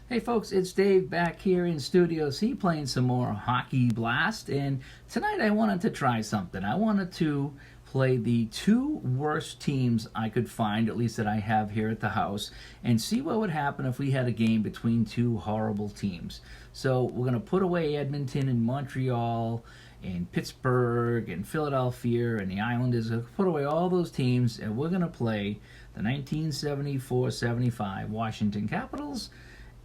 Hey folks, it's Dave back here in Studio C playing some more Hockey Blast, and tonight I wanted to try something. I wanted to play the two worst teams I could find, at least that I have here at the house, and see what would happen if we had a game between two horrible teams. So we're going to put away Edmonton and Montreal and Pittsburgh and Philadelphia and the Islanders. We'll put away all those teams, and we're going to play the 1974-75 Washington Capitals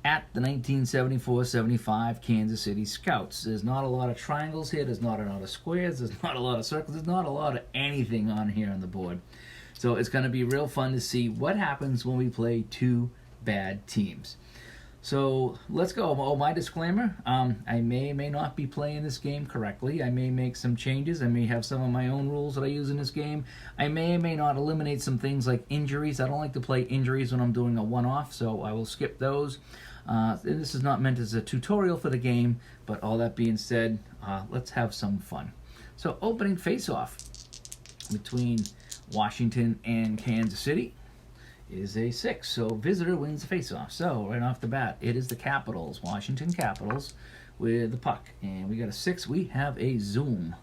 at the 1974-75 Kansas City Scouts. There's not a lot of triangles here. There's not a lot of squares. There's not a lot of circles. There's not a lot of anything on here on the board. So it's going to be real fun to see what happens when we play two bad teams. So let's go. Oh, my disclaimer, I may or may not be playing this game correctly. I may make some changes. I may have some of my own rules that I use in this game. I may or may not eliminate some things like injuries. I don't like to play injuries when I'm doing a one-off, so I will skip those. This is not meant as a tutorial for the game, but all that being said, let's have some fun. So opening face-off between Washington and Kansas City is a 6. So visitor wins the face-off. So right off the bat, it is the Capitals, Washington Capitals, with the puck. And we got a 6. We have a zoom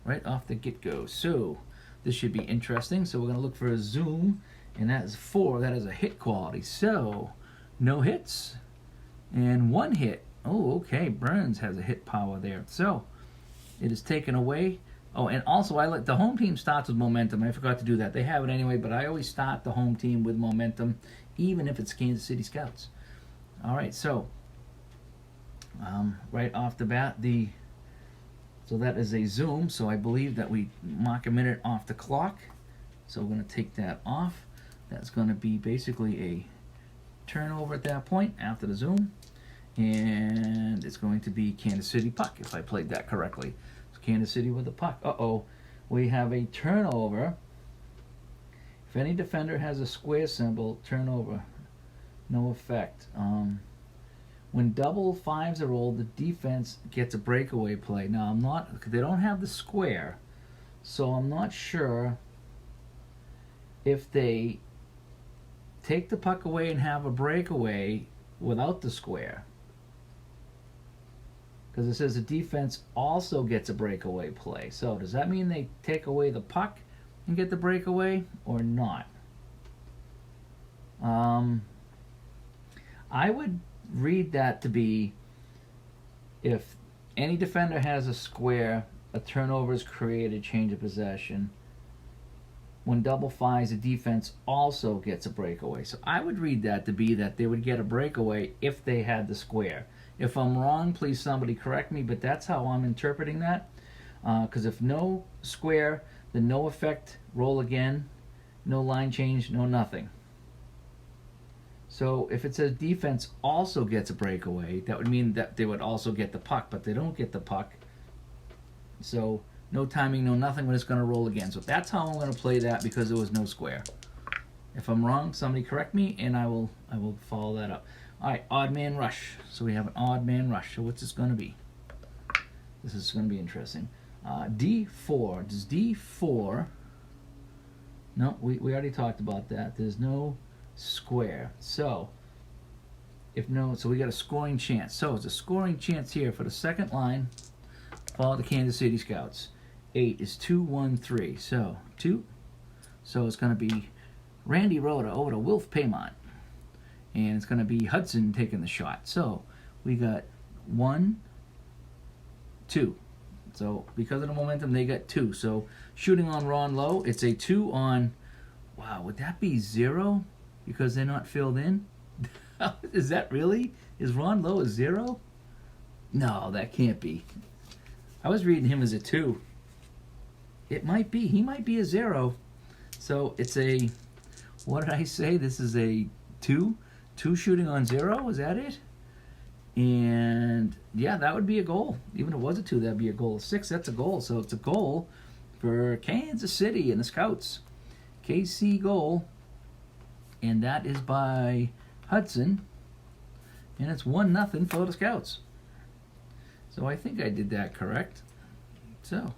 right off the get-go. So this should be interesting. So we're going to look for a zoom, and that is 4. That is a hit quality. So no hits and 1 hit. Oh, okay. Burns has a hit power there. So it is taken away. Oh, and also I let the home team starts with momentum. I forgot to do that. They have it anyway, but I always start the home team with momentum, even if it's Kansas City Scouts. All right, so right off the bat, so that is a zoom. So I believe that we mark a minute off the clock. So we're going to take that off. That's going to be basically a turnover at that point after the zoom, and it's going to be Kansas City puck if I played that correctly. So Kansas City with the puck. We have a turnover. If any defender has a square symbol, turnover, no effect. When double fives are rolled, the defense gets a breakaway play. Now they don't have the square, so I'm not sure if they take the puck away and have a breakaway without the square, because it says the defense also gets a breakaway play. So does that mean they take away the puck and get the breakaway or not? I would read that to be, if any defender has a square, a turnover is created, change of possession. When double fives, the defense also gets a breakaway. So I would read that to be that they would get a breakaway if they had the square. If I'm wrong, please somebody correct me, but that's how I'm interpreting that. Because if no square, then no effect, roll again, no line change, no nothing. So if it says defense also gets a breakaway, that would mean that they would also get the puck, but they don't get the puck. So no timing, no nothing, but it's going to roll again. So that's how I'm going to play that, because there was no square. If I'm wrong, somebody correct me, and I will follow that up. All right, odd man rush. So we have an odd man rush. So what's this going to be? This is going to be interesting. D4. Does D4... No, we already talked about that. There's no square. So so we got a scoring chance. So it's a scoring chance here for the second line for the Kansas City Scouts. 8 is 2, 1, 3. So 2. So it's going to be Randy Rhoda over to Wilf Paymont. And it's going to be Hudson taking the shot. So we got 1, 2. So because of the momentum, they got 2. So shooting on Ron Lowe, it's a 2 on... Wow, would that be 0? Because they're not filled in? Is that really? Is Ron Lowe a 0? No, that can't be. I was reading him as a 2. It might be. He might be a 0. So it's a... What did I say? This is a 2? 2 shooting on 0? Is that it? And yeah, that would be a goal. Even if it was a 2, that'd be a goal. 6, that's a goal. So it's a goal for Kansas City and the Scouts. KC goal. And that is by Hudson. And it's 1-0 for the Scouts. So I think I did that correct. So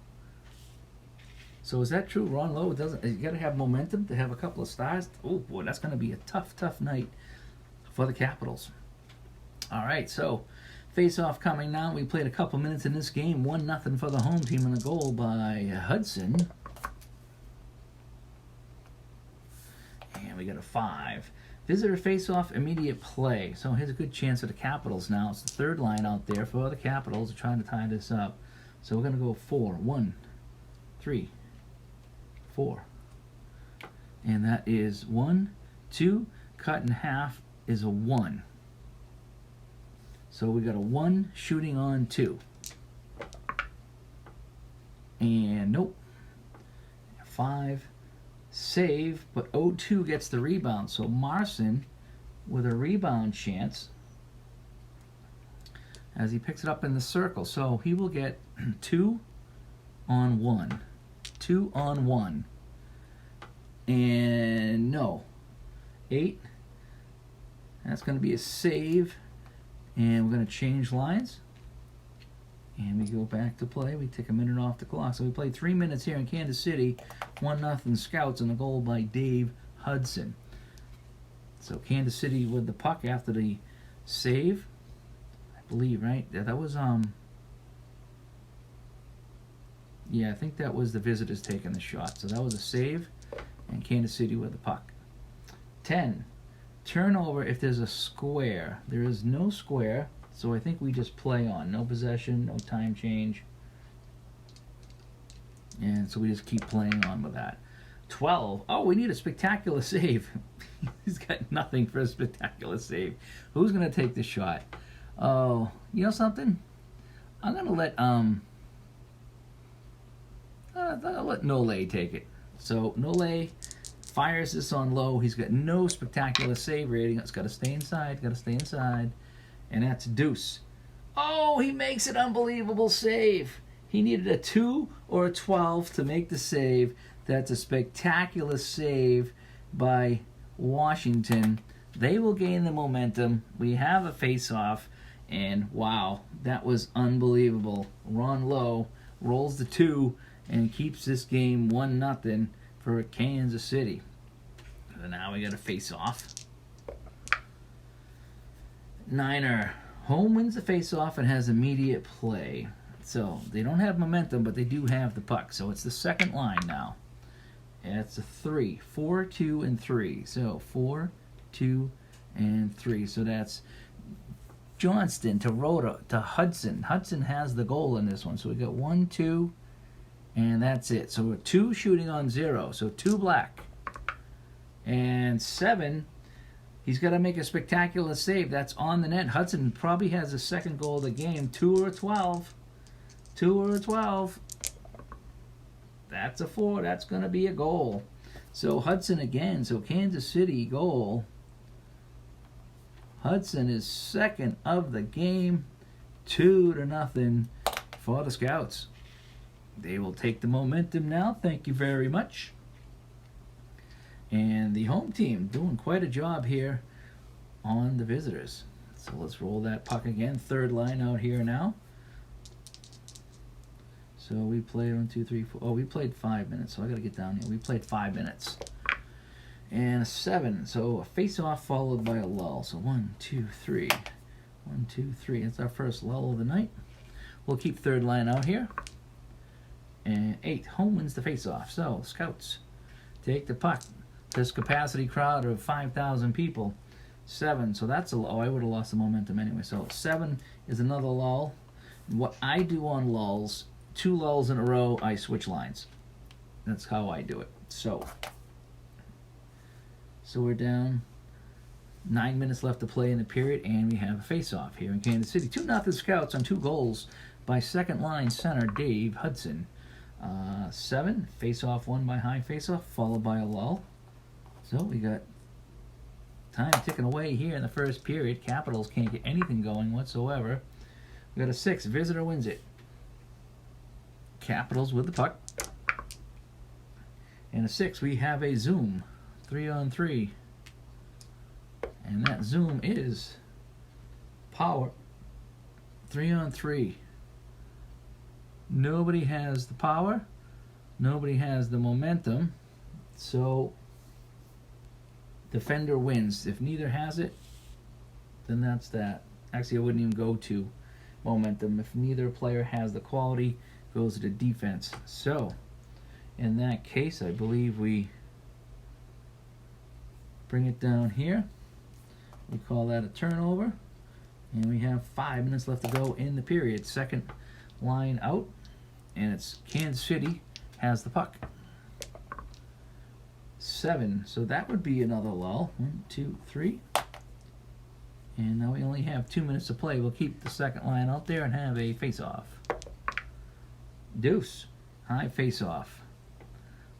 is that true? Ron Lowe doesn't... You got to have momentum to have a couple of stars. Oh, boy, that's going to be a tough night for the Capitals. All right, so face-off coming now. We played a couple minutes in this game. 1-0 for the home team, and the goal by Hudson. And we got a 5. Visitor face-off, immediate play. So here's a good chance for the Capitals now. It's the third line out there for the Capitals trying to tie this up. So we're going to go 4. 1, 3, 4. And that is 1, 2. Cut in half is a 1. So we got a 1 shooting on 2. And nope. 5. Save, but 0-2 gets the rebound. So Marson with a rebound chance as he picks it up in the circle. So he will get 2 on 1. 2 on 1. And no. 8. That's going to be a save. And we're going to change lines. And we go back to play. We take a minute off the clock. So we played 3 minutes here in Kansas City. 1-0 Scouts, and a goal by Dave Hudson. So Kansas City with the puck after the save. I believe, right? That was, yeah, I think that was the visitors taking the shot. So that was a save. And Kansas City with the puck. 10. Turnover if there's a square. There is no square, so I think we just play on. No possession, no time change. And so we just keep playing on with that. 12. Oh, we need a spectacular save. He's got nothing for a spectacular save. Who's going to take the shot? Oh, you know something? I'm going to let I'll let Nole take it. So Nole fires this on low. He's got no spectacular save rating. It's got to stay inside. Got to stay inside. And that's Deuce. Oh, he makes an unbelievable save. He needed a 2 or a 12 to make the save. That's a spectacular save by Washington. They will gain the momentum. We have a face-off. And wow, that was unbelievable. Ron Lowe rolls the 2 and keeps this game 1-0 for Kansas City. And now we got a face-off. Niner. Home wins the face-off and has immediate play. So they don't have momentum, but they do have the puck. So it's the second line now. And it's a 3. 4, 2, and 3. So 4, 2, and 3. So that's Johnston to Rhoda to Hudson. Hudson has the goal in this one. So we got 1, 2, and that's it. So we're 2 shooting on 0. So 2 black. And 7, he's got to make a spectacular save. That's on the net. Hudson probably has the second goal of the game. 2 or 12. 2 or 12. That's a 4. That's going to be a goal. So Hudson again. So Kansas City goal. Hudson is second of the game. 2-0 for the Scouts. They will take the momentum now. Thank you very much. And the home team doing quite a job here on the visitors. So let's roll that puck again. Third line out here now. So we played 1, 2, 3, 4. Oh, we played 5 minutes. So I got to get down here. We played 5 minutes. And a 7. So a face-off followed by a lull. So 1, 2, 3. 1, 2, 3. That's our first lull of the night. We'll keep third line out here. And 8. Home wins the face-off. So Scouts take the puck. This capacity crowd of 5,000 people. 7. So that's a lull. Oh, I would have lost the momentum anyway. So 7 is another lull. What I do on lulls, 2 lulls in a row, I switch lines. That's how I do it. So we're down 9 minutes left to play in the period, and we have a face-off here in Kansas City. 2-0 Scouts on 2 goals by second line center Dave Hudson. 7, face-off won by high face-off, followed by a lull. So we got time ticking away here in the first period. Capitals can't get anything going whatsoever. We got a 6, visitor wins it. Capitals with the puck. And a 6, we have a zoom. 3-on-3. And that zoom is power. 3-on-3. Nobody has the power. Nobody has the momentum. So defender wins. If neither has it, then that's that. Actually, I wouldn't even go to momentum. If neither player has the quality, goes to the defense. So, in that case, I believe we bring it down here. We call that a turnover. And we have 5 minutes left to go in the period. Second line out. And it's Kansas City has the puck. 7. So that would be another lull. 1, 2, 3. And now we only have 2 minutes to play. We'll keep the second line out there and have a face-off. Deuce. High face-off.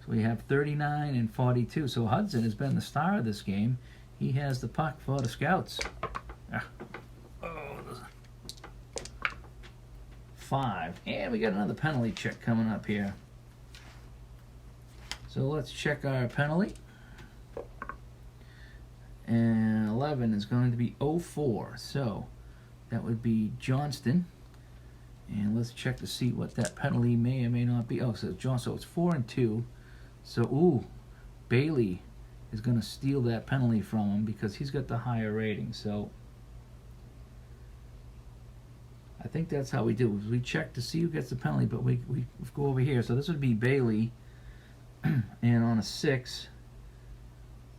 So we have 39 and 42. So Hudson has been the star of this game. He has the puck for the Scouts. 5. And we got another penalty check coming up here. So let's check our penalty. And 11 is going to be 0-4. So that would be Johnston. And let's check to see what that penalty may or may not be. Oh, so it's 4 and 2. So, Bailey is going to steal that penalty from him because he's got the higher rating. So I think that's how we do. We check to see who gets the penalty, but we go over here. So this would be Bailey, and on a 6,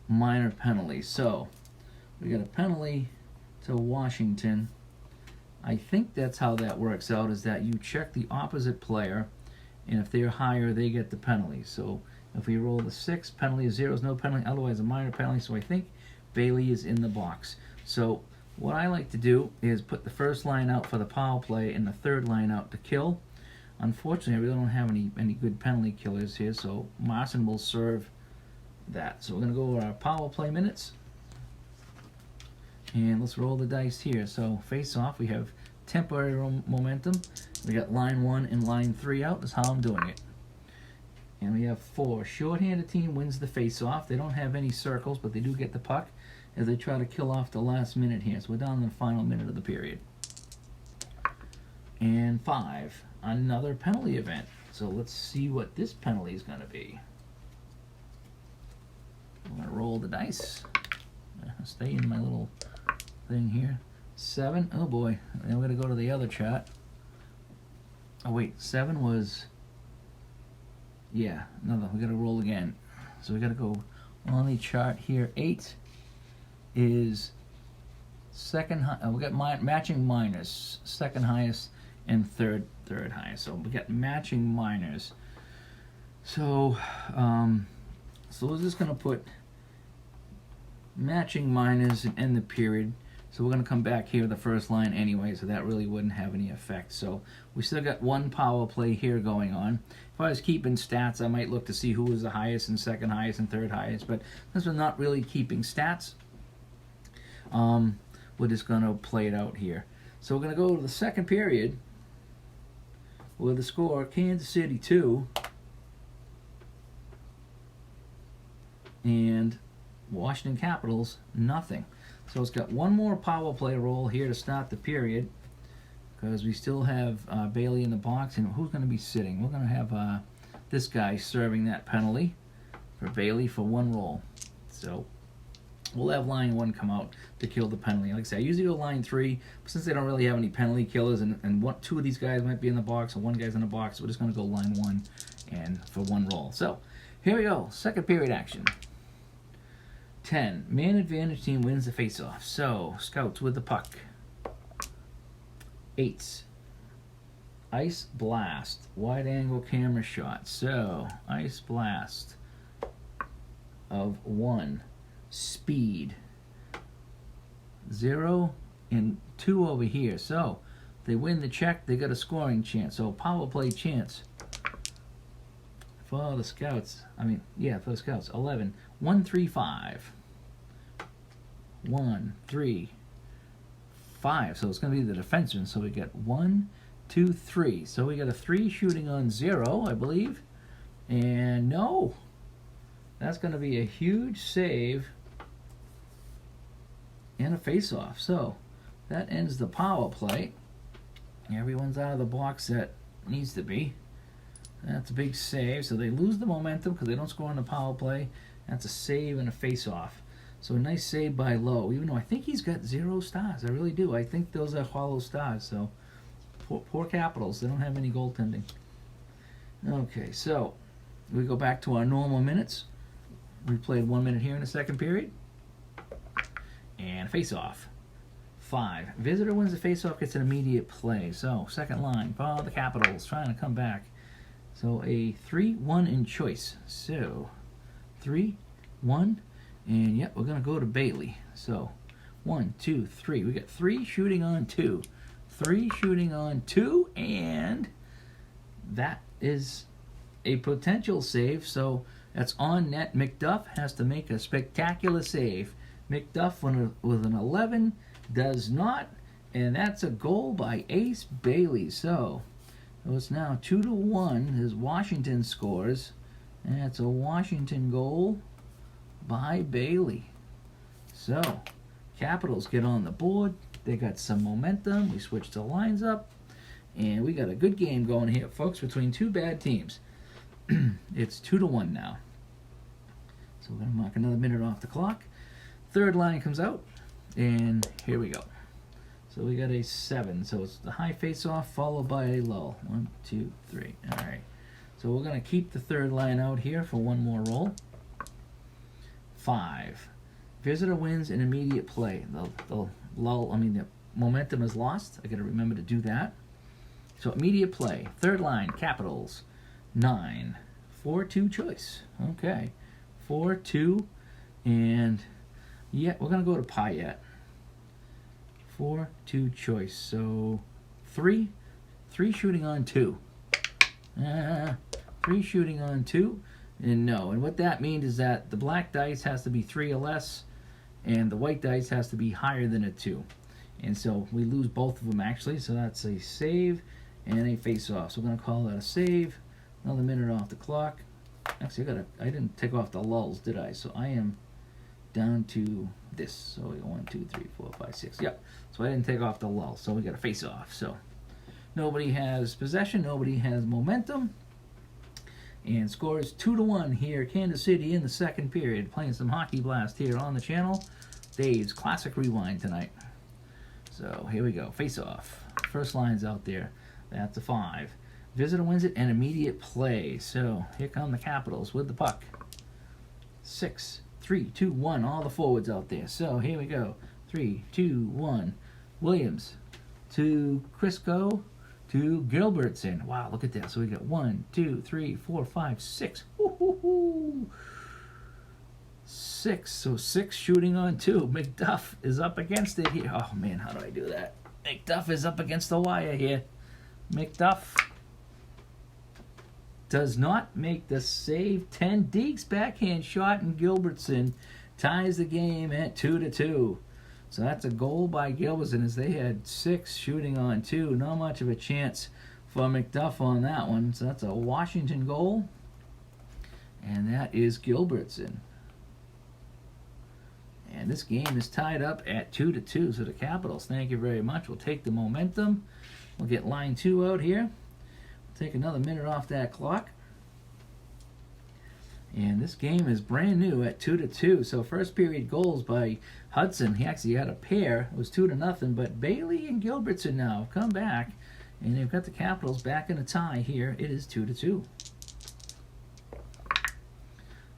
minor penalty. So we got a penalty to Washington. I think that's how that works out, is that you check the opposite player, and if they're higher, they get the penalty. So if we roll the 6, penalty is 0 is no penalty, otherwise a minor penalty. So I think Bailey is in the box. So what I like to do is put the first line out for the power play and the third line out to kill. Unfortunately, I really don't have any good penalty killers here, so Marson will serve that. So we're going to go over our power play minutes. And let's roll the dice here. So face off, we have temporary momentum. We got line 1 and line 3 out. That's how I'm doing it. And we have 4. Short-handed team wins the face-off. They don't have any circles, but they do get the puck as they try to kill off the last minute here. So we're down to the final minute of the period. And 5, another penalty event. So let's see what this penalty is going to be. I'm going to roll the dice. Stay in my little thing here. 7. Oh boy. Then we're going to go to the other chart. Oh wait, 7 was... Yeah, another. We got to roll again. So we got to go on the chart here. 8 is second. We got matching minors, second highest and third highest. So we got matching minors. So so we're just gonna put matching minors and end the period. So we're going to come back here to the first line anyway, so that really wouldn't have any effect. So we still got one power play here going on. If I was keeping stats, I might look to see who was the highest and second highest and third highest, but since we're not really keeping stats, we're just going to play it out here. So we're going to go to the second period with the score Kansas City 2 and Washington Capitals nothing. So it's got one more power play roll here to start the period because we still have Bailey in the box. And who's going to be sitting? We're going to have this guy serving that penalty for Bailey for one roll. So we'll have line 1 come out to kill the penalty. Like I said, I usually go line 3, but since they don't really have any penalty killers and 2 of these guys might be in the box and 1 guy's in the box, we're just going to go line 1 and for one roll. So here we go. Second period action. 10. Man advantage team wins the faceoff. So, Scouts with the puck. 8. Ice blast. Wide angle camera shot. So, ice blast of 1. Speed. 0 and 2 over here. So, they win the check, they got a scoring chance. So, power play chance for the Scouts. For the Scouts. 11. 1, 3, 5. 1, 3, 5. So it's going to be the defenseman. So we get 1, 2, 3. So we got a 3 shooting on 0, I believe. And no, that's going to be a huge save and a face-off. So that ends the power play. Everyone's out of the box that needs to be. That's a big save. So they lose the momentum because they don't score on the power play. That's a save and a face-off. So a nice save by Lowe, even though I think he's got 0 stars. I really do. I think those are hollow stars. So poor Capitals. They don't have any goaltending. Okay, so we go back to our normal minutes. We played 1 minute here in the second period. And face-off. 5. Visitor wins the face-off, gets an immediate play. So second line for the Capitals trying to come back. So a 3-1 in choice. So 3-1. And yep, we're going to go to Bailey. So 1, 2, 3. We got 3 shooting on 2. 3 shooting on 2. And that is a potential save. So that's on net. McDuff has to make a spectacular save. McDuff with an 11 does not. And that's a goal by Ace Bailey. So it's now 2-1 as Washington scores. And it's a Washington goal by Bailey. So Capitals get on the board. They got some momentum. We switch the lines up. And we got a good game going here, folks, between two bad teams. It's 2-1 now. So we're going to mark another minute off the clock. Third line comes out. And here we go. So we got a 7. So it's the high face-off followed by a low. 1, 2, 3. All right. So we're going to keep the third line out here for one more roll. 5. Visitor wins an immediate play. The momentum is lost. I got to remember to do that. So immediate play. Third line, Capitals. 9. 4-2 choice. Okay. 4-2. And yeah, we're going to go to Payet. 4-2 choice. So 3 shooting on 2. 3 shooting on 2. And no. And what that means is that the black dice has to be 3 or less, and the white dice has to be higher than a 2. And so we lose both of them, actually. So that's a save and a face-off. So we're going to call that a save. Another minute off the clock. Actually, I didn't take off the lulls, did I? So I am down to this. So we go 1, 2, 3, 4, 5, 6. Yep. So I didn't take off the lulls. So we got a face-off. So nobody has possession. Nobody has momentum. And scores 2-1 here. Kansas City in the second period. Playing some Hockey Blast here on the channel. Dave's Classic Rewind tonight. So here we go. Face-off. First line's out there. That's a 5. Visitor wins it and immediate play. So here come the Capitals with the puck. 6, 3, 2, 1. All the forwards out there. So here we go. 3, 2, 1. Williams to Crisco to Gilbertson. Wow, look at that. So we got 1, 2, 3, 4, 5, 6. Woo-hoo-hoo. 6. So 6 shooting on 2. McDuff is up against it here. Oh, man, how do I do that? McDuff is up against the wire here. McDuff does not make the save. 10. Deeks backhand shot, and Gilbertson ties the game at 2-2. So that's a goal by Gilbertson as they had 6 shooting on 2. Not much of a chance for McDuff on that one. So that's a Washington goal. And that is Gilbertson. And this game is tied up at 2-2. So the Capitals, thank you very much. We'll take the momentum. We'll get line 2 out here. Take another minute off that clock. And this game is brand new at 2-2. So first period goals by Hudson. He actually had a pair. It was 2-0. But Bailey and Gilbertson now come back. And they've got the Capitals back in a tie here. It is 2-2.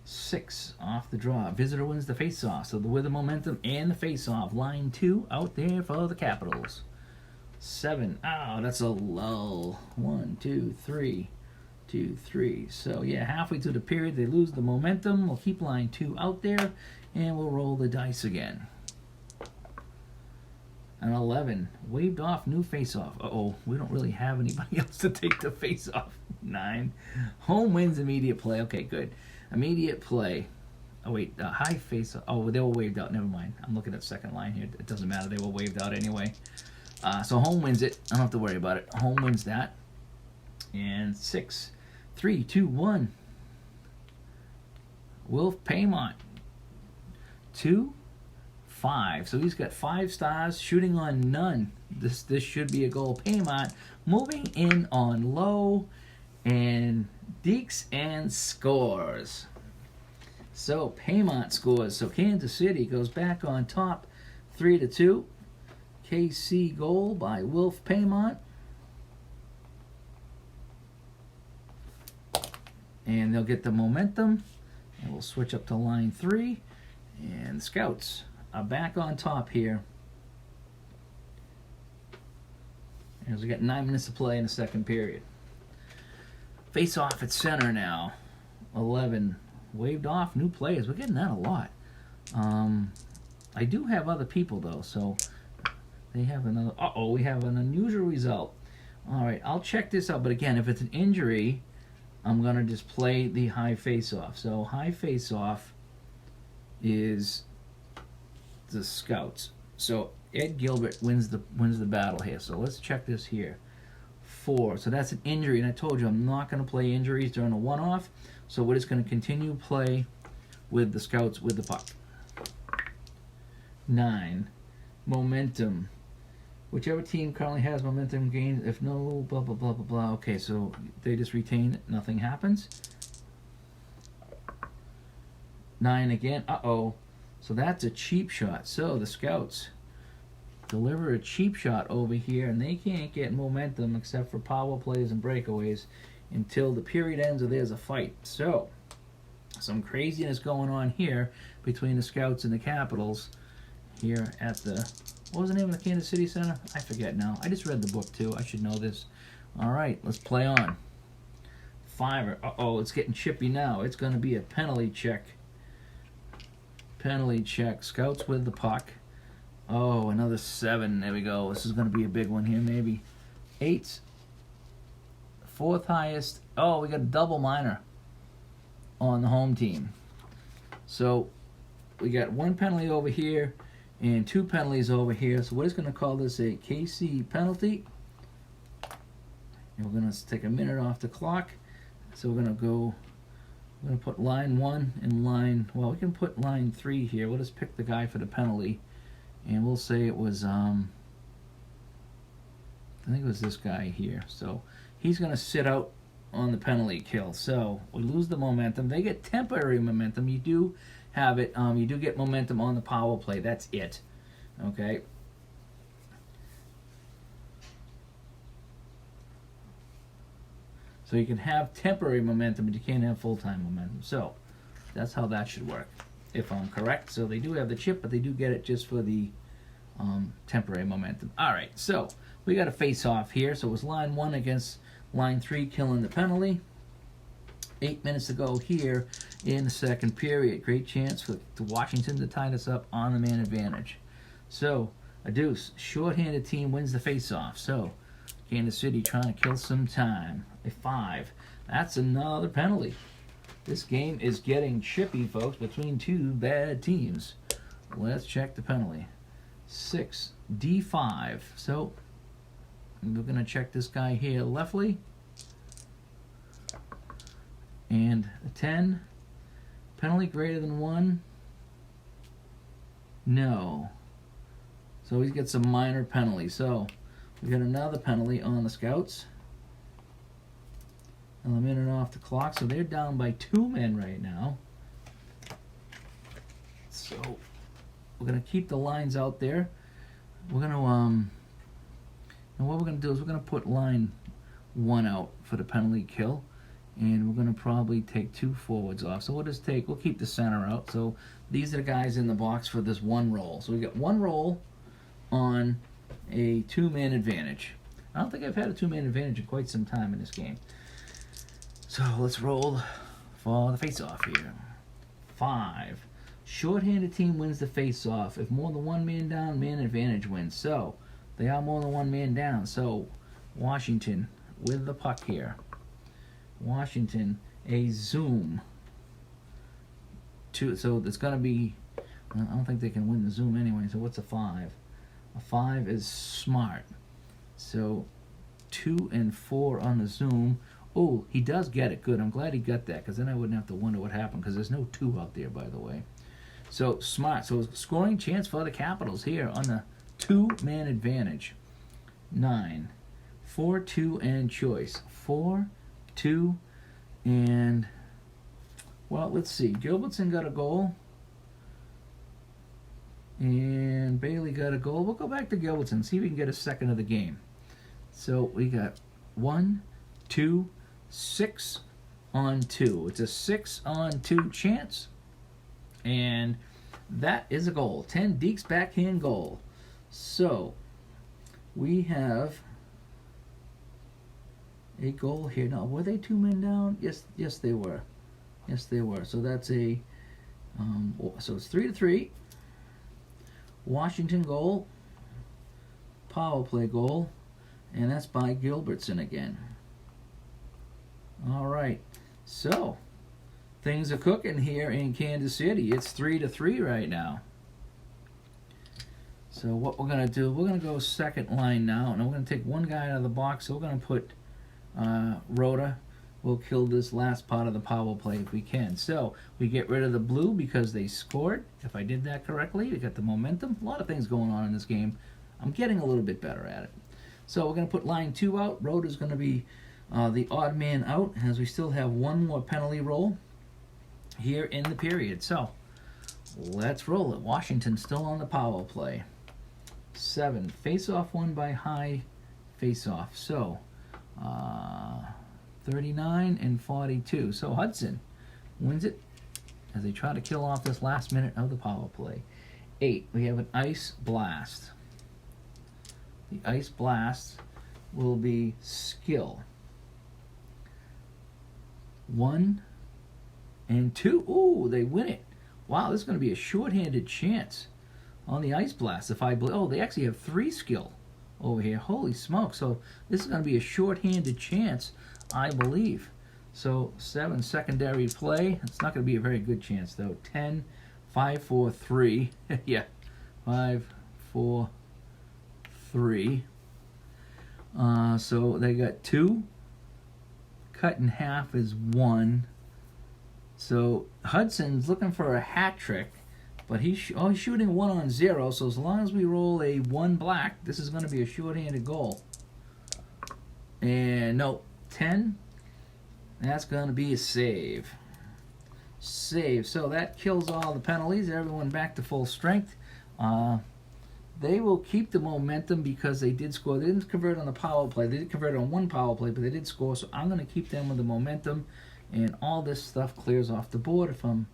6 off the draw. Visitor wins the face-off. So with the momentum and the face-off. Line 2 out there for the Capitals. 7. Oh, that's a lull. 1, 2, 3. 2, 3. So yeah, halfway through the period they lose the momentum. We'll keep line 2 out there, and we'll roll the dice again. An 11. Waved off, new face-off. Uh-oh, we don't really have anybody else to take the face-off. 9. Home wins immediate play. Okay, good. Immediate play. Oh, wait, high face-off. Oh, they were waved out. Never mind. I'm looking at the second line here. It doesn't matter. They were waved out anyway. So home wins it. I don't have to worry about it. Home wins that. And 6, 3, 2, 1. Wilf Paymont. 2, 5. So he's got 5 stars, shooting on none. This should be a goal. Paymont moving in on low, and Deeks and scores. So Paymont scores. So Kansas City goes back on top, 3-2. KC goal by Wilf Paymont. And they'll get the momentum. And we'll switch up to line 3. And the Scouts are back on top here. As we got 9 minutes to play in the second period. Face off at center now. 11. Waved off, new players. We're getting that a lot. I do have other people though, so they have another. We have an unusual result. All right, I'll check this out. But again, if it's an injury, I'm gonna just play the high face-off. So high face-off is the Scouts. So Ed Gilbert wins the battle here. So let's check this here. 4. So that's an injury, and I told you I'm not going to play injuries during a one-off. So we're just going to continue play with the Scouts with the puck. 9. Momentum. Whichever team currently has momentum gains. If no, blah blah blah blah blah. Okay, so they just retain it. Nothing happens. 9 again. So that's a cheap shot. So the Scouts deliver a cheap shot over here, and they can't get momentum except for power plays and breakaways until the period ends or there's a fight. So some craziness going on here between the Scouts and the Capitals here at the, what was the name of the Kansas City Center? I forget now. I just read the book too. I should know this. All right, let's play on. 5. It's getting chippy now. It's going to be a penalty check. Penalty check. Scouts with the puck. Another 7. There we go. This is going to be a big one here, maybe. 8. 4th highest. We got a double minor on the home team. So we got 1 penalty over here and 2 penalties over here. So we're just going to call this a KC penalty. And we're going to take a minute off the clock. So we're going to put line 1 and we can put line 3 here. We'll just pick the guy for the penalty. And we'll say it was, I think it was this guy here. So he's going to sit out on the penalty kill. So we lose the momentum. They get temporary momentum. You do have it. You do get momentum on the power play. That's it. Okay. So you can have temporary momentum, but you can't have full-time momentum. So that's how that should work, if I'm correct. So they do have the chip, but they do get it just for the temporary momentum. All right, so we got a face-off here. So it was line 1 against line 3 killing the penalty. 8 minutes to go here in the second period. Great chance for Washington to tie this up on the man advantage. So a deuce. Short-handed team wins the face-off. So Kansas City trying to kill some time. A 5. That's another penalty. This game is getting chippy, folks, between 2 bad teams. Let's check the penalty. 6. D5. So we're going to check this guy here, Lefley. And a 10. Penalty greater than 1. No. So he gets a minor penalty. So we got another penalty on the Scouts. And a minute off the clock. So they're down by 2 men right now. So we're going to keep the lines out there. We're going to, and what we're going to do is we're going to put line 1 out for the penalty kill. And we're going to probably take 2 forwards off. So we'll keep the center out. So these are the guys in the box for this 1 roll. So we got 1 roll on a 2-man advantage. I don't think I've had a 2-man advantage in quite some time in this game. So let's roll for the face-off here. 5. Short-handed team wins the face-off. If more than 1 man down, man advantage wins. So they are more than 1 man down. So Washington with the puck here. Washington, a zoom. So it's going to be, I don't think they can win the zoom anyway. So what's a 5? A 5 is smart. So 2 and 4 on the zoom. Oh, he does get it. Good. I'm glad he got that, because then I wouldn't have to wonder what happened, because there's no 2 out there, by the way. So smart. So scoring chance for the Capitals here on the 2-man advantage. 9. 4, 2, and choice. 4, 2, and Well, let's see. Gilbertson got a goal. And Bailey got a goal. We'll go back to Gilbertson, see if we can get a second of the game. So we got 1, 2, 6 on 2. It's a 6 on 2 chance. And that is a goal. 10 Deeks backhand goal. So we have a goal here. Now, were they 2 men down? Yes, they were. Yes, they were. So that's a so it's 3-3. Washington goal, power play goal, and that's by Gilbertson again. All right, so things are cooking here in Kansas City. It's 3-3 right now. So what we're gonna do, we're gonna go second line now, and we're gonna take one guy out of the box. So we're gonna put Rhoda. We'll kill this last part of the power play if we can. So we get rid of the blue because they scored. If I did that correctly, we got the momentum. A lot of things going on in this game. I'm getting a little bit better at it. So we're going to put line 2 out. Rhoda's going to be the odd man out, as we still have one more penalty roll here in the period. So let's roll it. Washington still on the power play. 7. Face-off won by High. Face-off. So 39 and 42. So Hudson wins it as they try to kill off this last minute of the power play. 8. We have an ice blast. The ice blast will be skill. 1 and 2. Ooh, they win it. Wow, this is going to be a shorthanded chance on the ice blast. If I believe, oh, they actually have 3 skill over here. Holy smoke! So this is going to be a shorthanded chance, I believe. So 7 secondary play. It's not going to be a very good chance though. 10, 5, 4, 3. Yeah, 5, 4, 3. So they got 2. Cut in half is 1. So Hudson's looking for a hat trick, but he's shooting 1 on 0. So as long as we roll a 1 black, this is going to be a shorthanded goal. And no, 10. That's going to be a save. Save. So that kills all the penalties. Everyone back to full strength. They will keep the momentum because they did score. They didn't convert on the power play. They did convert on 1 power play, but they did score. So I'm going to keep them with the momentum. And all this stuff clears off the board if I'm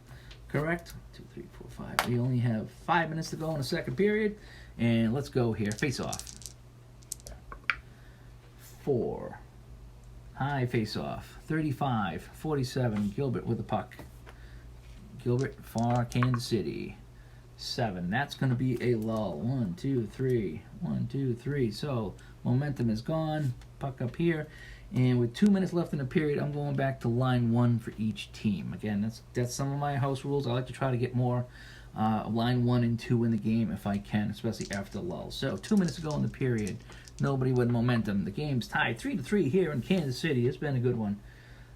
correct. 2, 3, 4, 5. We only have 5 minutes to go in the second period. And let's go here. Face off. 4. High face off. 35, 47. Gilbert with the puck. Gilbert for Kansas City. 7. That's going to be a lull. 1, 2, 3. 1, 2, 3. So momentum is gone. Puck up here. And with 2 minutes left in the period, I'm going back to line 1 for each team. Again, that's some of my house rules. I like to try to get more line 1 and 2 in the game if I can, especially after the lull. So 2 minutes to go in the period. Nobody with momentum. The game's tied 3-3 here in Kansas City. It's been a good one.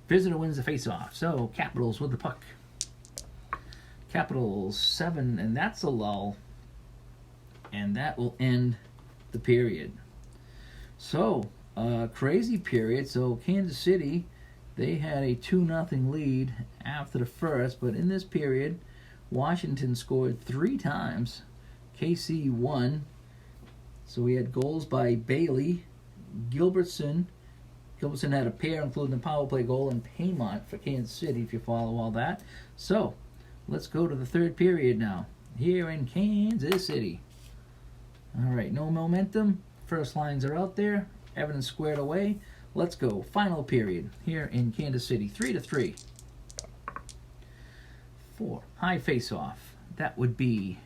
Visitor wins the face-off. So Capitals with the puck. Capitals 7, and that's a lull. And that will end the period. So crazy period. So Kansas City, they had a 2-0 lead after the first, but in this period, Washington scored 3 times. KC won. So we had goals by Bailey, Gilbertson. Gilbertson had a pair, including the power play goal, and Paymont for Kansas City, if you follow all that. So let's go to the third period now, here in Kansas City. All right, no momentum. First lines are out there. Everything's squared away. Let's go. Final period here in Kansas City. 3-3. 4. High face-off. That would be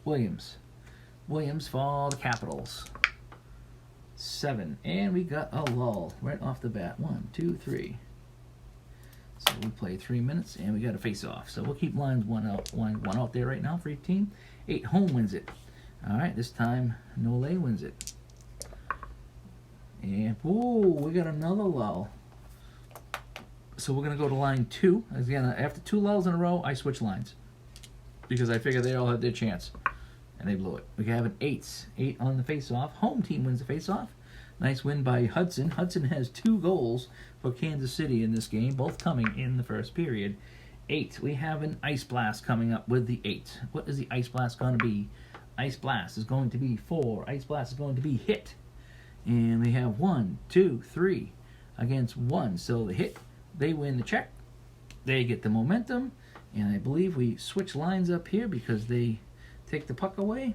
Williams. Williams for the Capitals. 7. And we got a lull right off the bat. 1, 2, 3. So we play 3 minutes and we got a face-off. So we'll keep lines one out there right now for each team. 8. Home wins it. All right, this time Nole wins it. And, ooh, we got another lull. So we're going to go to line 2. Again, after 2 lulls in a row, I switch lines. Because I figured they all had their chance. And they blew it. We have an 8 on the face-off. Home team wins the face-off. Nice win by Hudson. Hudson has 2 goals for Kansas City in this game, both coming in the first period. 8. We have an Ice Blast coming up with the 8. What is the Ice Blast going to be? Ice Blast is going to be 4. Ice Blast is going to be hit. And we have 1, 2, 3 against 1. So the hit, they win the check. They get the momentum. And I believe we switch lines up here because they take the puck away.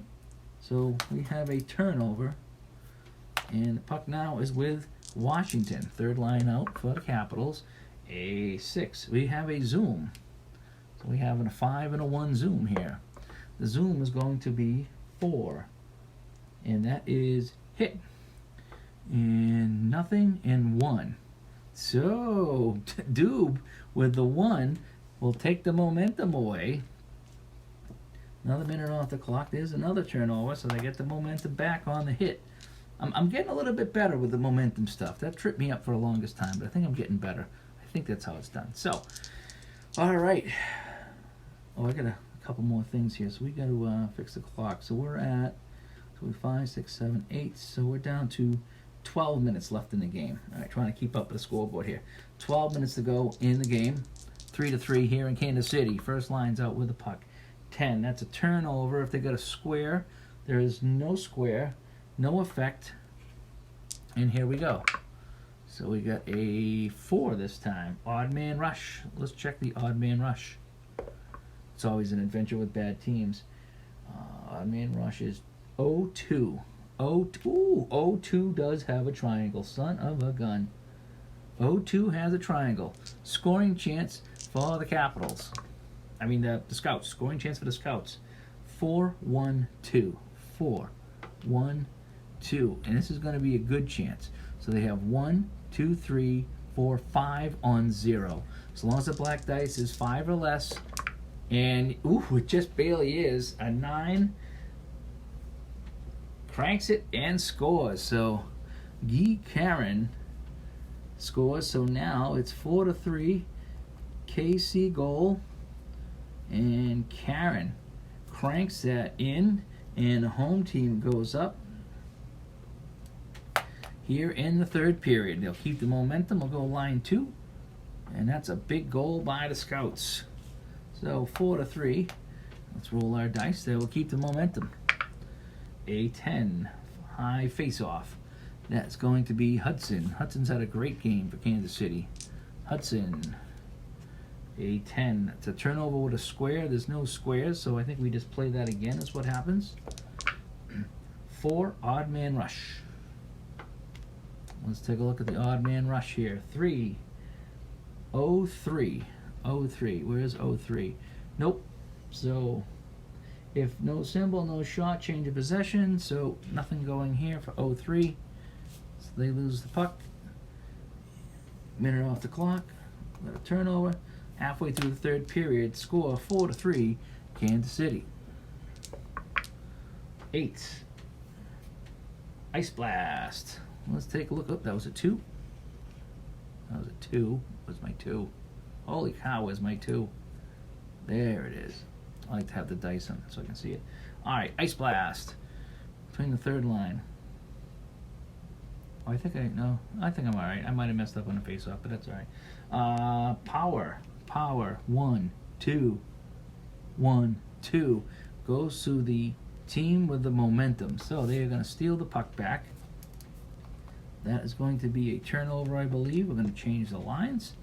So we have a turnover. And the puck now is with Washington. Third line out for the Capitals. A 6. We have a zoom. So we have a 5 and a 1 zoom here. The zoom is going to be 4. And that is hit. And nothing and 1. So Doob with the 1 will take the momentum away. Another minute off the clock. There's another turnover, so they get the momentum back on the hit. I'm getting a little bit better with the momentum stuff. That tripped me up for the longest time, but I think I'm getting better. I think that's how it's done. So, all right. Oh, I got a couple more things here. So we got to fix the clock. So we're at 5, 6, 7, 8. So we're down to 12 minutes left in the game. All right, trying to keep up with the scoreboard here. 12 minutes to go in the game. 3-3 here in Kansas City. First line's out with the puck. 10. That's a turnover. If they got a square, there is no square, no effect. And here we go. So we got a 4 this time. Odd man rush. Let's check the odd man rush. It's always an adventure with bad teams. Odd man rush is 0-2. 0-2 does have a triangle. Son of a gun. 0-2 has a triangle. Scoring chance for the Capitals. I mean the Scouts. Scoring chance for the Scouts. 4-1-2. 4-1-2. And this is going to be a good chance. So they have 1, 2, 3, 4, 5 on 0. As long as the black dice is 5 or less. And, it just barely is. A 9 cranks it and scores. So Guy Karen scores. So now it's 4-3. KC goal. And Karen cranks that in. And the home team goes up here in the third period. They'll keep the momentum. They'll go line 2. And that's a big goal by the Scouts. So 4-3. Let's roll our dice. They will keep the momentum. A 10. High face-off. That's going to be Hudson. Hudson's had a great game for Kansas City. Hudson. A 10. It's a turnover with a square. There's no squares, so I think we just play that again is what happens. 4. Odd man rush. Let's take a look at the odd man rush here. 3. 0-3. 0-3. Where's 0-3? Nope. So if no symbol, no shot, change of possession. So nothing going here for 0-3. So they lose the puck. Minute off the clock. Got a turnover. Halfway through the third period, score 4-3, Kansas City. 8. Ice Blast. Let's take a look. Oh, that was a 2. That was a 2. Was my 2. Holy cow, where's my 2? There it is. I like to have the dice on so I can see it. All right, Ice Blast. Between the third line. Oh, I think I'm all right. I might have messed up on the face-off, but that's all right. Power. 1, 2. 1, 2. Goes to the team with the momentum. So they are going to steal the puck back. That is going to be a turnover, I believe. We're going to change the lines.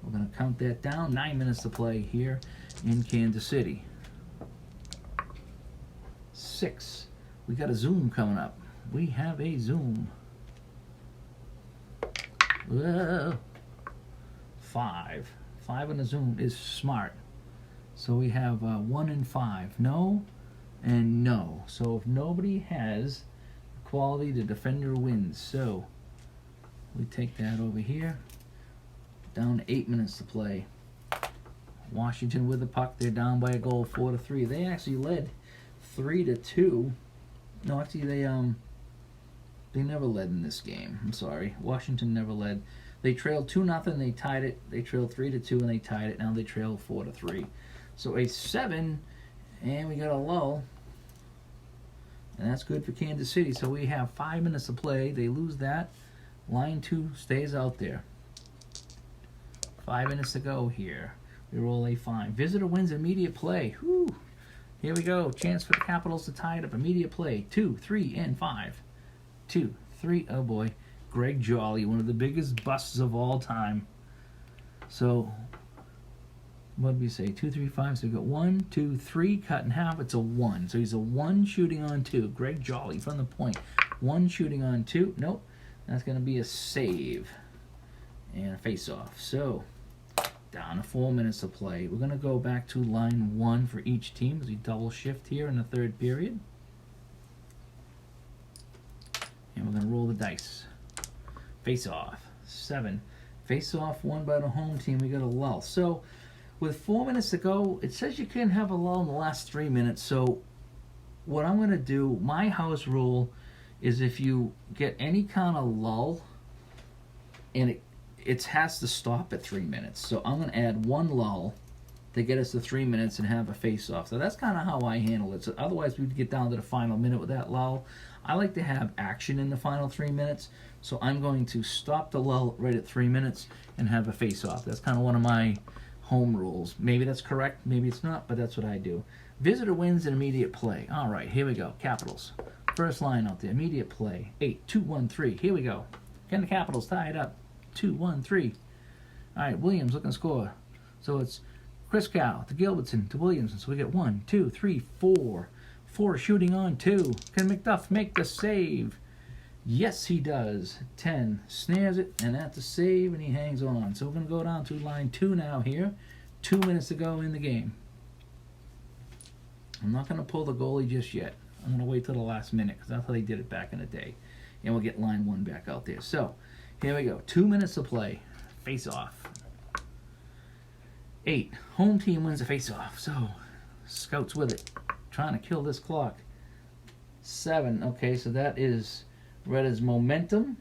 We're going to count that down. 9 minutes to play here in Kansas City. 6. We got a zoom coming up. We have a zoom. Whoa. 5. 5 on the zoom is smart. So we have 1 and 5. No and no. So if nobody has quality, the defender wins. So we take that over here. Down to 8 minutes to play. Washington with the puck. They're down by a goal, 4-3. They actually led 3-2. No, actually they never led in this game. I'm sorry. Washington never led. They trailed 2-0. They tied it. They trailed 3-2 and they tied it. Now they trail 4-3. So a 7, and we got a lull. And that's good for Kansas City. So we have 5 minutes to play. They lose that. Line 2 stays out there. 5 minutes to go here. We roll a 5. Visitor wins immediate play. Whew. Here we go. Chance for the Capitals to tie it up. Immediate play. 2, 3, and 5. 2, 3. Oh boy. Greg Jolly, one of the biggest busts of all time. So, what did we say? 2, 3, 5. So we got 1, 2, 3. Cut in half. It's a 1. So he's a 1 shooting on 2. Greg Jolly from the point. 1 shooting on 2. Nope. That's going to be a save. And a face-off. So, down to 4 minutes to play. We're going to go back to line 1 for each team as we double shift here in the third period. And we're going to roll the dice. Face-off. 7. Face-off won by the home team. We got a lull. So, with 4 minutes to go, it says you can have a lull in the last 3 minutes. So, what I'm going to do, my house rule is if you get any kind of lull, and it has to stop at 3 minutes. So I'm going to add 1 lull to get us to 3 minutes and have a face-off. So that's kind of how I handle it. So otherwise, we'd get down to the final minute with that lull. I like to have action in the final 3 minutes. So I'm going to stop the lull right at 3 minutes and have a face-off. That's kind of one of my home rules. Maybe that's correct, maybe it's not, but that's what I do. Visitor wins an immediate play. All right, here we go. Capitals. First line out there. Immediate play. 8, 2, 1, 3. Here we go. Can the Capitals tie it up? 2, 1, 3. All right, Williams looking to score. So it's Chris Cow to Gilbertson to Williamson. So we get 1, 2, 3, 4. 4 shooting on 2. Can McDuff make the save? Yes, he does. 10 snares it, and that's a save, and he hangs on. So we're going to go down to line 2 now here. 2 minutes to go in the game. I'm not going to pull the goalie just yet. I'm going to wait till the last minute because that's how they did it back in the day. And we'll get line 1 back out there. So here we go. 2 minutes to play. Face off. 8. Home team wins the face off. So Scouts with it. Trying to kill this clock. 7. Okay, so that is read as momentum.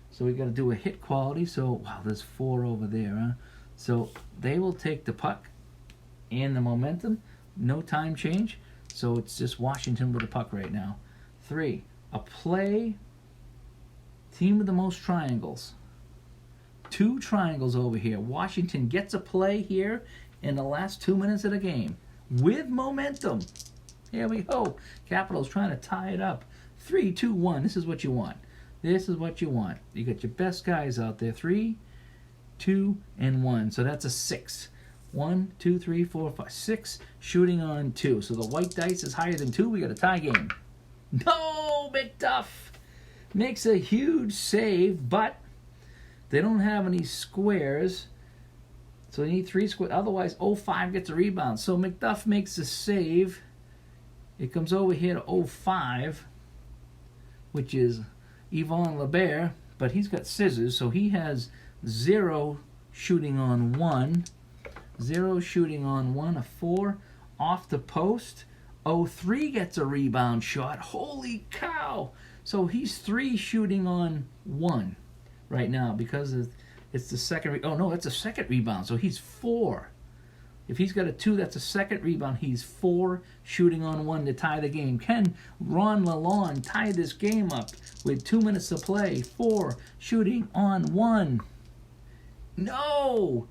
So we got to do a hit quality. So, wow, there's 4 over there. Huh? So they will take the puck and the momentum. No time change. So it's just Washington with the puck right now. 3. A play. Team with the most triangles. 2 triangles over here. Washington gets a play here in the last 2 minutes of the game. With momentum. Here we go. Capitals trying to tie it up. 3, 2, 1. This is what you want. This is what you want. You got your best guys out there. 3, 2, and 1. So that's a 6. 1, 2, 3, 4, 5, 6. Shooting on 2. So the white dice is higher than 2. We got a tie game. No, McDuff makes a huge save, but they don't have any squares. So they need 3 squares. Otherwise, 05 gets a rebound. So McDuff makes a save. It comes over here to 05, which is Yvon Lebert, but he's got scissors, so he has 0 shooting on 1. 0 shooting on 1, a 4 off the post. 03 gets a rebound shot. Holy cow! So he's 3 shooting on 1 right now because it's the second. Oh no, that's a second rebound. So he's 4. If he's got a 2, that's a second rebound. He's 4 shooting on 1 to tie the game. Can Ron Lalonde tie this game up with 2 minutes to play? 4 shooting on 1. No!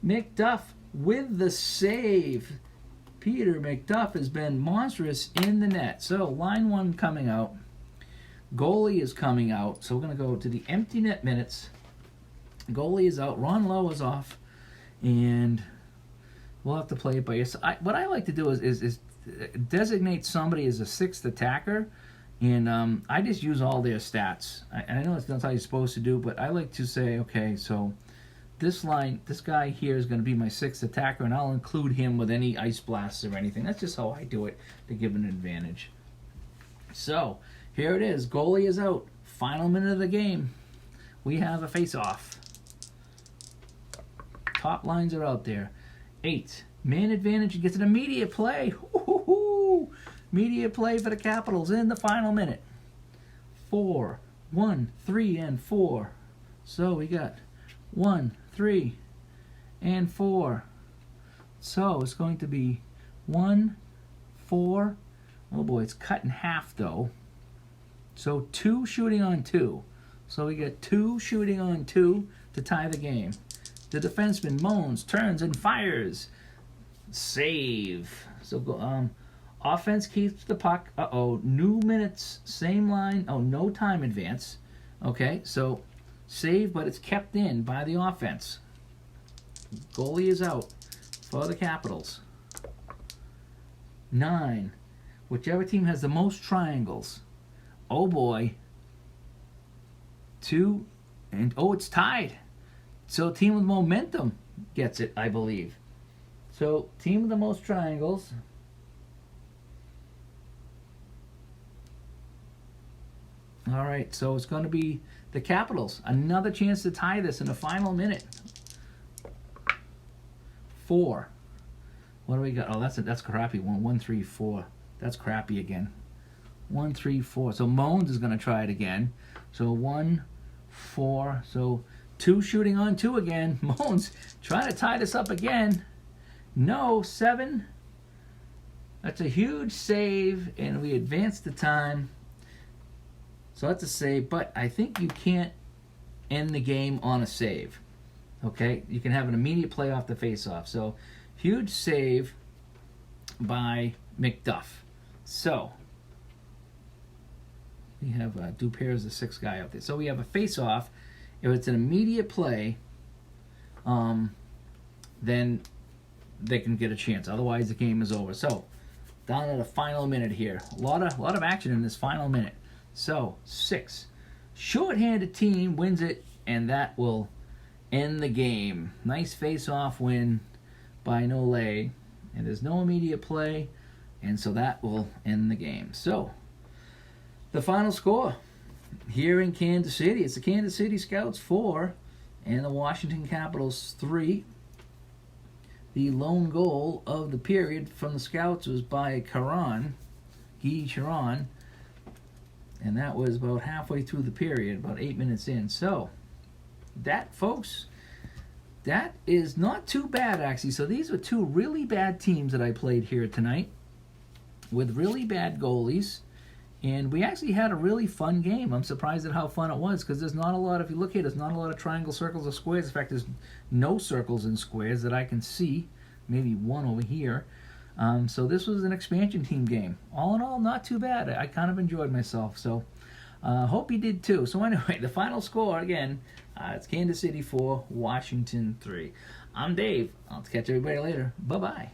McDuff with the save. Peter McDuff has been monstrous in the net. So line 1 coming out. Goalie is coming out. So we're going to go to the empty net minutes. Goalie is out. Ron Lowe is off. And we'll have to play it by ear. So what I like to do is designate somebody as a 6th attacker. And I just use all their stats. I know that's not how you're supposed to do, but I like to say, okay, so this guy here is going to be my 6th attacker, and I'll include him with any ice blasts or anything. That's just how I do it to give an advantage. So here it is. Goalie is out. Final minute of the game. We have a face-off. Top lines are out there. 8. Man advantage gets an immediate play. Woo-hoo-hoo. Immediate play for the Capitals in the final minute. 4. 1, 3, and 4. So we got 1, 3, and 4. So it's going to be 1, 4. Oh boy, it's cut in half though. So 2 shooting on 2. So we get 2 shooting on 2 to tie the game. The defenseman moans, turns, and fires. Save. So go. Offense keeps the puck. New minutes, same line. Oh, no time advance. Okay, so save, but it's kept in by the offense. Goalie is out for the Capitals. 9. Whichever team has the most triangles. Oh boy. 2. And it's tied. So team with momentum gets it, I believe. So team with the most triangles. All right, so it's going to be the Capitals. Another chance to tie this in the final minute. 4. What do we got? Oh, that's crappy. 1, 3, 4. That's crappy again. 1, 3, 4. So Moans is going to try it again. So 1, 4. So 2 shooting on 2 again. Moans trying to tie this up again. No, 7. That's a huge save, and we advance the time. So that's a save, but I think you can't end the game on a save. Okay? You can have an immediate play off the faceoff. So, huge save by McDuff. So, we have Duperre's the 6th guy up there. So, we have a faceoff. If it's an immediate play, then they can get a chance. Otherwise, the game is over. So, down to the final minute here. A lot of action in this final minute. So, 6. Short-handed team wins it, and that will end the game. Nice face-off win by Nole. And there's no immediate play, and so that will end the game. So, the final score here in Kansas City. It's the Kansas City Scouts 4 and the Washington Capitals 3. The lone goal of the period from the Scouts was by Guy Caron. And that was about halfway through the period, about 8 minutes in. So, that, folks, that is not too bad, actually. So, these were 2 really bad teams that I played here tonight with really bad goalies. And we actually had a really fun game. I'm surprised at how fun it was because there's not a lot, if you look here, there's not a lot of triangles, circles, or squares. In fact, there's no circles and squares that I can see. Maybe one over here. So this was an expansion team game. All in all, not too bad. I kind of enjoyed myself. So hope you did too. So anyway, the final score, again, it's Kansas City 4, Washington 3. I'm Dave. I'll catch everybody later. Bye-bye.